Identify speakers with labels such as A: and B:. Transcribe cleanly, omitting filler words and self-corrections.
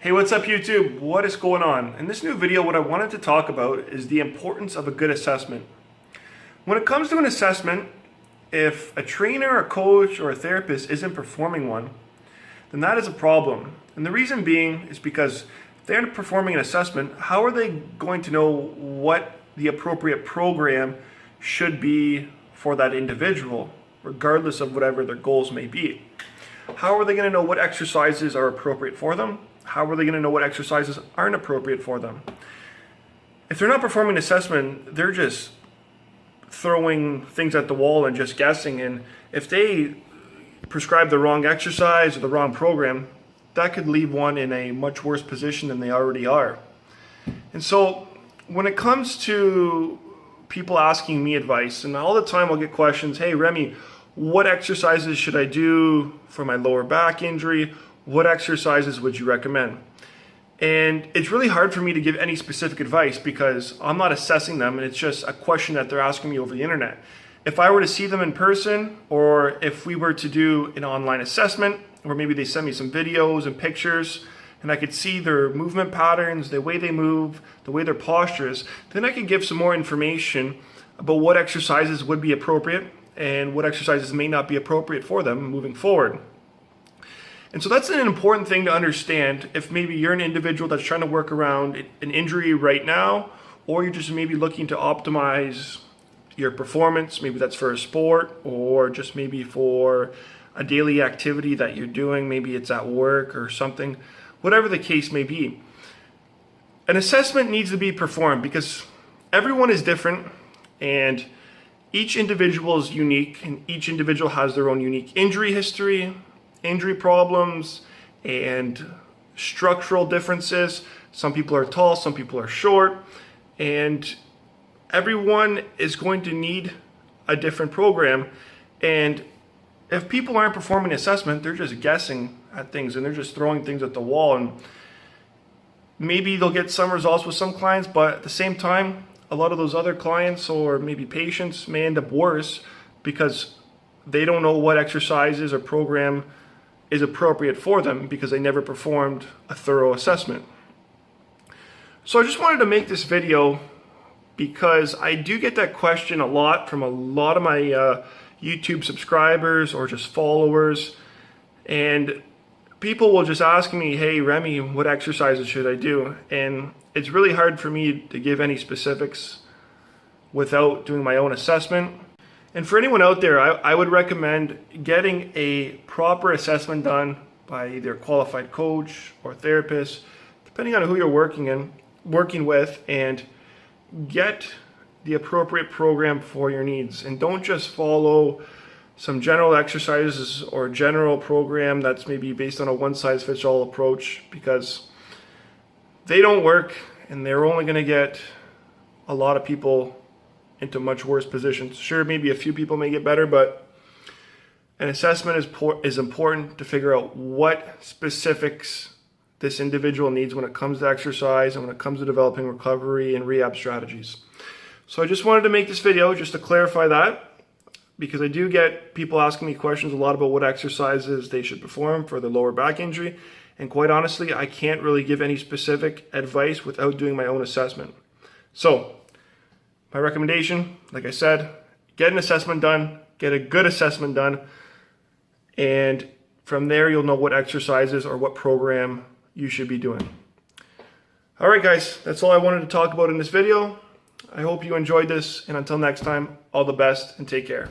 A: Hey, what's up YouTube? What is going on? In this new video, what I wanted to talk about is the importance of a good assessment. When it comes to an assessment, if a trainer, a coach, or a therapist isn't performing one, then that is a problem. And the reason being is because if they're not performing an assessment, how are they going to know what the appropriate program should be for that individual, regardless of whatever their goals may be? How are they going to know what exercises are appropriate for them? How are they going to know what exercises aren't appropriate for them? If they're not performing an assessment, they're just throwing things at the wall and just guessing. And if they prescribe the wrong exercise or the wrong program, that could leave one in a much worse position than they already are. And so when it comes to people asking me advice, and all the time I'll get questions, hey Remy, what exercises should I do for my lower back injury? What exercises would you recommend? And it's really hard for me to give any specific advice because I'm not assessing them, and it's just a question that they're asking me over the internet. If I were to see them in person, or if we were to do an online assessment, or maybe they send me some videos and pictures, and I could see their movement patterns, the way they move, the way their posture is, then I could give some more information about what exercises would be appropriate and what exercises may not be appropriate for them moving forward. And so that's an important thing to understand if maybe you're an individual that's trying to work around an injury right now, or you're just maybe looking to optimize your performance. Maybe that's for a sport, or just maybe for a daily activity that you're doing. Maybe it's at work or something, whatever the case may be. An assessment needs to be performed because everyone is different and each individual is unique, and each individual has their own unique injury history, injury problems, and structural differences. Some people are tall, some people are short, and everyone is going to need a different program. And if people aren't performing assessment, they're just guessing at things and they're just throwing things at the wall, and maybe they'll get some results with some clients, but at the same time, a lot of those other clients or maybe patients may end up worse because they don't know what exercises or program is appropriate for them because they never performed a thorough assessment. So I just wanted to make this video because I do get that question a lot from a lot of my YouTube subscribers or just followers, and people will just ask me, hey Remy, what exercises should I do? And it's really hard for me to give any specifics without doing my own assessment. And for anyone out there, I would recommend getting a proper assessment done by either a qualified coach or therapist, depending on who you're working with, and get the appropriate program for your needs. And don't just follow some general exercises or general program that's maybe based on a one-size-fits-all approach, because they don't work and they're only going to get a lot of people into much worse positions. Sure, maybe a few people may get better, but an assessment is important to figure out what specifics this individual needs when it comes to exercise and when it comes to developing recovery and rehab strategies. So I just wanted to make this video just to clarify that, because I do get people asking me questions a lot about what exercises they should perform for the lower back injury. And quite honestly, I can't really give any specific advice without doing my own assessment. So my recommendation, like I said, get an assessment done, get a good assessment done, and from there you'll know what exercises or what program you should be doing. All right guys, that's all I wanted to talk about in this video. I hope you enjoyed this, and until next time, all the best and take care.